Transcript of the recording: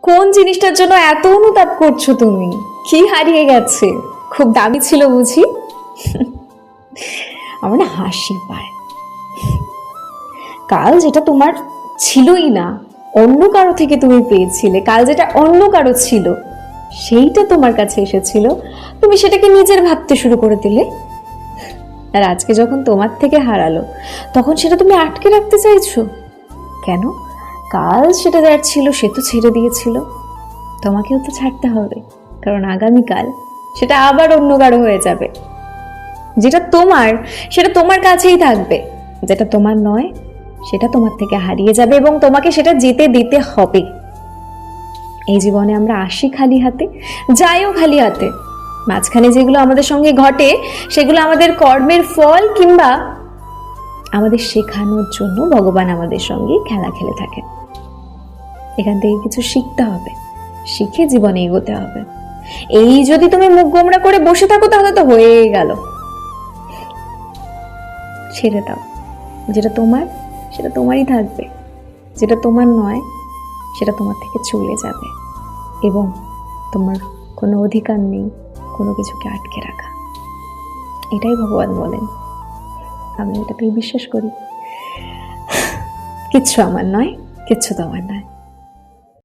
কোন জিনিসটার জন্য এত অনুতাপ করছো তুমি? কি হারিয়ে গেছে? খুব দামি ছিল বুঝি? আমার না হাসি পায়। কাল যেটা তোমার ছিলই না, অন্য কারো থেকে তুমি পেয়েছিলে, কাল যেটা অন্য কারো ছিল সেইটা তোমার কাছে এসেছিল, তুমি সেটাকে নিজের ভাবতে শুরু করে দিলে। আর আজকে যখন তোমার থেকে হারালো তখন সেটা তুমি আটকে রাখতে চাইছো কেন? কাল সেটা যার ছিল সে তো ছেড়ে দিয়েছিল, তোমাকেও তো ছাড়তে হবে, কারণ আগামীকাল সেটা আবার অন্য কারো হয়ে যাবে। যেটা তোমার সেটা তোমার কাছেই থাকবে, যেটা তোমার নয় সেটা তোমার থেকে হারিয়ে যাবে এবং তোমাকে সেটা যেতে দিতে হবে। এই জীবনে আমরা আসি খালি হাতে, যাইও খালি হাতে। মাঝখানে যেগুলো আমাদের সঙ্গে ঘটে সেগুলো আমাদের কর্মের ফল, কিংবা আমাদের শেখানোর জন্য ভগবান আমাদের সঙ্গে খেলা খেলে থাকে। এখান থেকে কিছু শিখতে হবে, শিখে জীবনে এগোতে হবে। এই যদি তুমি মুখ গোমড়া করে বসে থাকো তাহলে তো হয়ে গেল। ছেড়ে দাও, যেটা তোমার সেটা তোমারই থাকবে, যেটা তোমার নয় সেটা তোমার থেকে চলে যাবে এবং তোমার কোনো অধিকার নেই কোনো কিছুকে আটকে রাখা। এটাই ভগবান বলেন, আমি এটাতেই বিশ্বাস করি। কিচ্ছু আমার নয়, কিচ্ছু তোমার নয়।